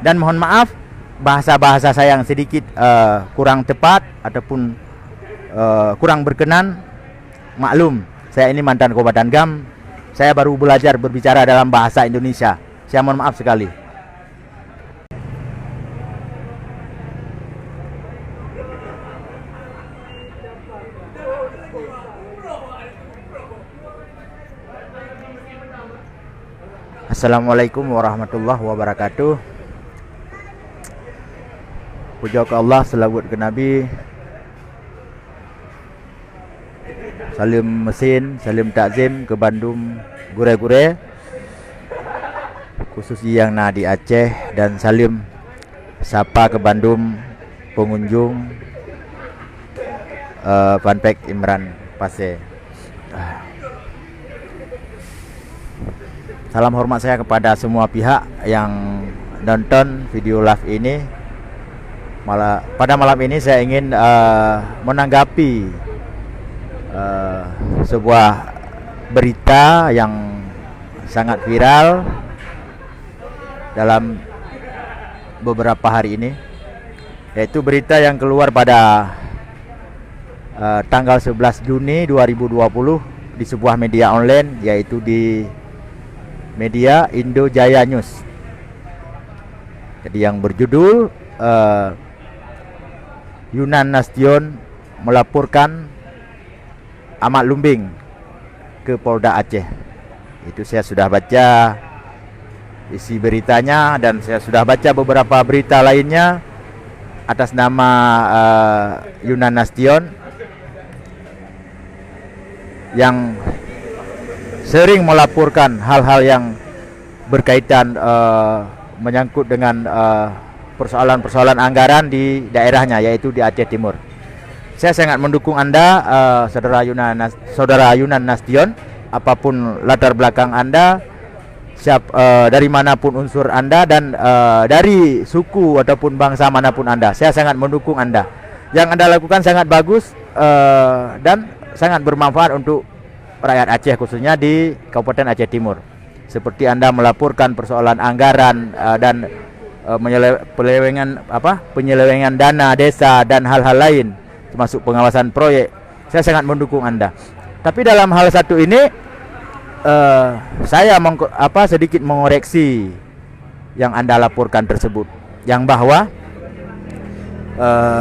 Dan mohon maaf bahasa-bahasa saya yang sedikit kurang tepat ataupun kurang berkenan. Maklum, saya ini mantan kombatan GAM. Saya baru belajar berbicara dalam bahasa Indonesia. Saya mohon maaf sekali. Assalamualaikum warahmatullahi wabarakatuh. Puja ke Allah, selawat ke Nabi. Salim mesin, salim takzim ke Bandung gure-gure, khusus yang na di Aceh, dan salim sapa ke Bandung pengunjung Fanpek Imran Pase. Salam hormat saya kepada semua pihak yang nonton video live ini. Pada malam ini saya ingin menanggapi sebuah berita yang sangat viral dalam beberapa hari ini, yaitu berita yang keluar pada tanggal 11 Juni 2020 di sebuah media online, yaitu di media Indo Jaya News. Jadi yang berjudul Yunan Nasution melaporkan Ahmad Lumbing ke Polda Aceh. Itu saya sudah baca isi beritanya, dan saya sudah baca beberapa berita lainnya atas nama Yunan Nasution yang sering melaporkan hal-hal yang berkaitan menyangkut dengan persoalan-persoalan anggaran di daerahnya, yaitu di Aceh Timur. Saya sangat mendukung Anda, saudara Yunan Nasution, apapun latar belakang Anda, dari manapun unsur Anda, dan dari suku ataupun bangsa manapun Anda. Saya sangat mendukung Anda. Yang Anda lakukan sangat bagus dan sangat bermanfaat untuk rakyat Aceh, khususnya di Kabupaten Aceh Timur. Seperti Anda melaporkan persoalan anggaran dan penyelewengan dana desa dan hal-hal lain, termasuk pengawasan proyek. Saya sangat mendukung Anda. Tapi dalam hal satu ini saya sedikit mengoreksi yang Anda laporkan tersebut, yang bahwa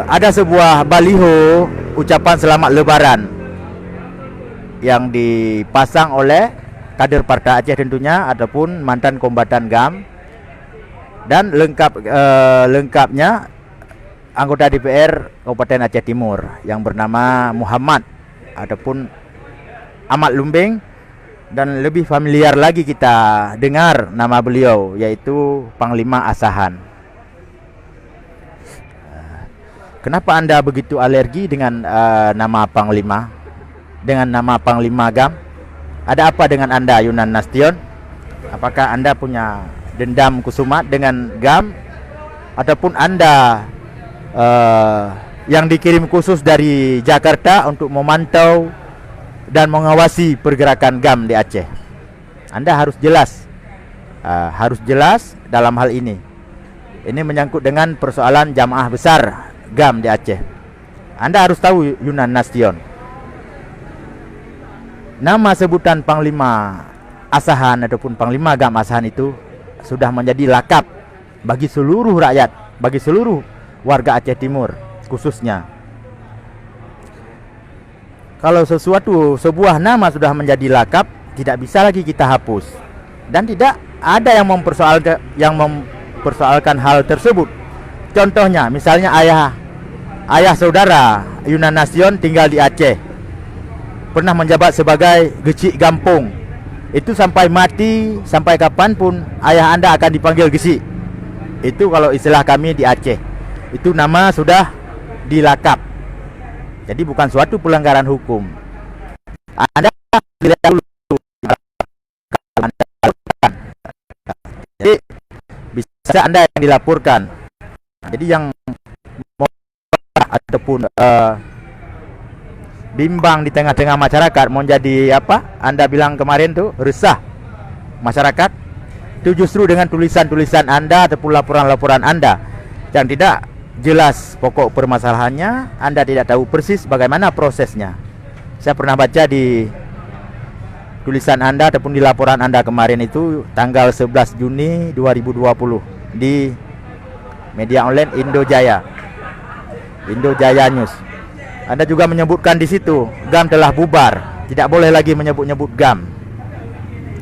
ada sebuah baliho ucapan selamat Lebaran yang dipasang oleh kader Partai Aceh tentunya, ataupun mantan kombatan GAM, dan lengkapnya anggota DPR Kabupaten Aceh Timur yang bernama Muhammad ataupun Ahmad Lumbing, dan lebih familiar lagi kita dengar nama beliau, yaitu Panglima Asahan. Kenapa Anda begitu alergi dengan nama Panglima, dengan nama Panglima GAM? Ada apa dengan Anda, Yunan Nasution? Apakah Anda punya dendam kusumat dengan GAM, ataupun Anda yang dikirim khusus dari Jakarta untuk memantau dan mengawasi pergerakan GAM di Aceh? Anda harus jelas dalam hal ini. Ini menyangkut dengan persoalan jamaah besar GAM di Aceh. Anda harus tahu, Yunan Nasution, nama sebutan Panglima Asahan ataupun Panglima GAM Asahan itu sudah menjadi lakap bagi seluruh rakyat, bagi seluruh warga Aceh Timur khususnya. Kalau sebuah nama sudah menjadi lakap, tidak bisa lagi kita hapus, dan tidak ada yang mempersoalkan hal tersebut. Contohnya, misalnya ayah saudara Yunan Nasution tinggal di Aceh, pernah menjabat sebagai Gecik Gampung. Itu sampai mati, sampai kapanpun ayah Anda akan dipanggil Gecik. Itu kalau istilah kami di Aceh. Itu nama sudah dilakap. Jadi bukan suatu pelanggaran hukum. Anda tidak dulu. Jadi bisa Anda yang dilaporkan. Jadi yang ataupun bimbang di tengah-tengah masyarakat, mau jadi apa? Anda bilang kemarin tuh resah masyarakat. Itu justru dengan tulisan-tulisan Anda ataupun laporan-laporan Anda yang tidak jelas pokok permasalahannya, Anda tidak tahu persis bagaimana prosesnya. Saya pernah baca di tulisan Anda ataupun di laporan Anda kemarin itu tanggal 11 Juni 2020 di media online Indojaya News. Anda juga menyebutkan di situ GAM telah bubar, tidak boleh lagi menyebut-nyebut GAM.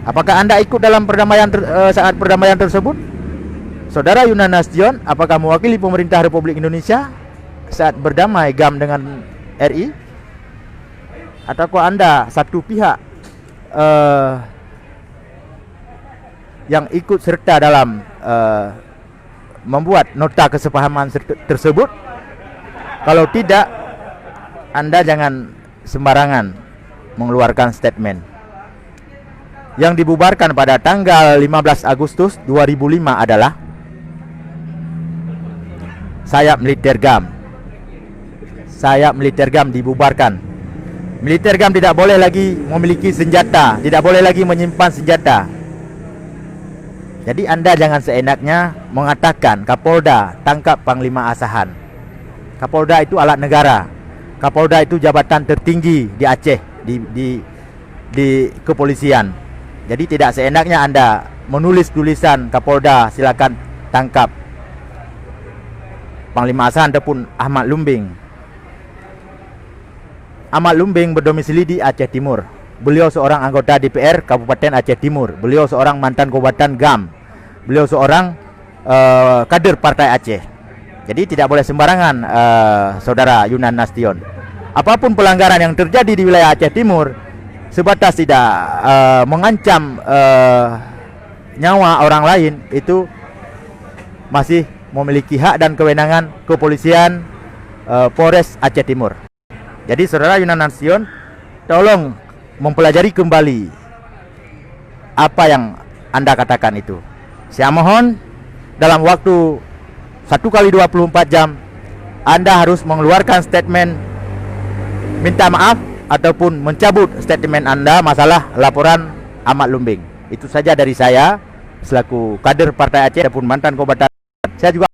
Apakah Anda ikut dalam perdamaian saat perdamaian tersebut? Saudara Yunan Nasution, apakah mewakili pemerintah Republik Indonesia saat berdamai GAM dengan RI? Ataukah Anda satu pihak yang ikut serta dalam membuat nota kesepahaman tersebut? Kalau tidak, Anda jangan sembarangan mengeluarkan statement. Yang dibubarkan pada tanggal 15 Agustus 2005 adalah sayap militer GAM. Sayap militer GAM dibubarkan. Militer GAM tidak boleh lagi memiliki senjata, tidak boleh lagi menyimpan senjata. Jadi Anda jangan seenaknya mengatakan Kapolda tangkap Panglima Asahan. Kapolda itu alat negara. Kapolda itu jabatan tertinggi di Aceh, di kepolisian. Jadi tidak seenaknya Anda menulis tulisan Kapolda silakan tangkap Panglima Asahan ataupun Ahmad Lumbing. Ahmad Lumbing berdomisili di Aceh Timur. Beliau seorang anggota DPR Kabupaten Aceh Timur. Beliau seorang mantan kombatan GAM. Beliau seorang kader Partai Aceh. Jadi tidak boleh sembarangan Saudara Yunan Nasution. Apapun pelanggaran yang terjadi di wilayah Aceh Timur, sebatas tidak mengancam nyawa orang lain, itu masih memiliki hak dan kewenangan kepolisian Polres Aceh Timur. Jadi Saudara Yunan Nasution, tolong mempelajari kembali apa yang Anda katakan itu. Saya mohon dalam waktu 1x24 jam Anda harus mengeluarkan statement minta maaf ataupun mencabut statement Anda masalah laporan Ahmad Lumbing. Itu saja dari saya selaku kader Partai Aceh ataupun mantan kombatan. Saya juga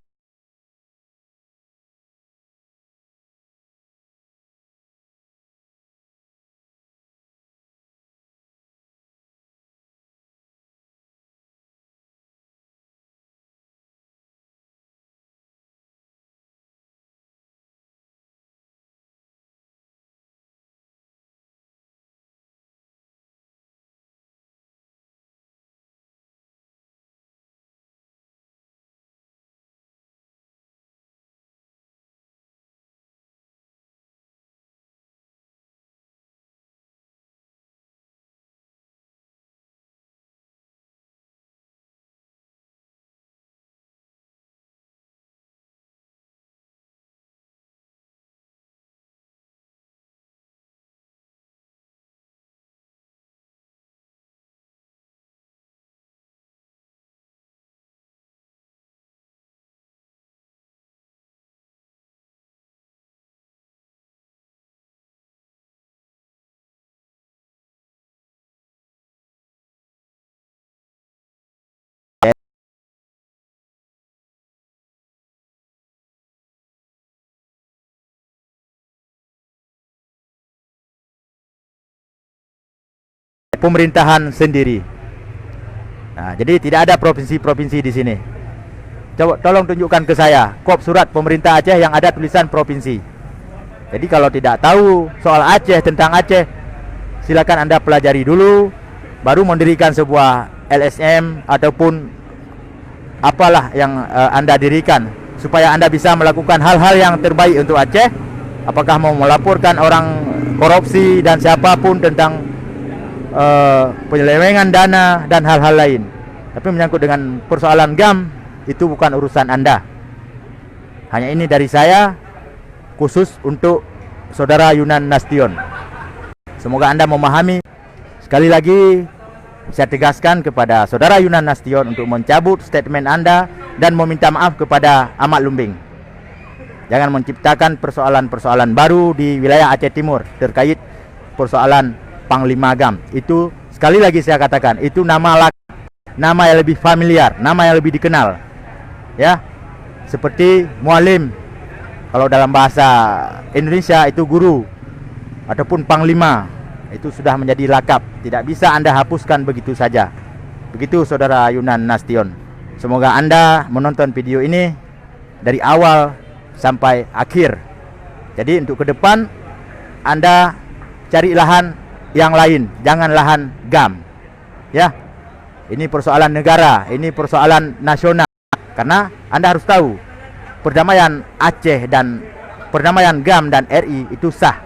pemerintahan sendiri. Nah, jadi tidak ada provinsi-provinsi di sini. Coba tolong tunjukkan ke saya kop surat pemerintah Aceh yang ada tulisan provinsi. Jadi kalau tidak tahu soal Aceh, tentang Aceh, silakan Anda pelajari dulu, baru mendirikan sebuah LSM ataupun apalah yang Anda dirikan supaya Anda bisa melakukan hal-hal yang terbaik untuk Aceh. Apakah mau melaporkan orang korupsi dan siapapun tentang penyelewengan dana dan hal-hal lain. Tapi menyangkut dengan persoalan GAM, itu bukan urusan Anda. Hanya ini dari saya khusus untuk Saudara Yunan Nasution. Semoga Anda memahami. Sekali lagi saya tegaskan kepada Saudara Yunan Nasution untuk mencabut statement Anda dan meminta maaf kepada Ahmad Lumbing. Jangan menciptakan persoalan-persoalan baru di wilayah Aceh Timur terkait persoalan Panglima GAM. Itu sekali lagi saya katakan, itu nama laki nama yang lebih familiar, nama yang lebih dikenal. Ya. Seperti mualim. Kalau dalam bahasa Indonesia itu guru ataupun panglima. Itu sudah menjadi lakap. Tidak bisa Anda hapuskan begitu saja. Begitu Saudara Yunan Nasution. Semoga Anda menonton video ini dari awal sampai akhir. Jadi untuk ke depan Anda cari lahan yang lain, jangan lahan GAM. Ya. Ini persoalan negara, ini persoalan nasional. Karena Anda harus tahu, perdamaian Aceh dan perdamaian GAM dan RI itu sah.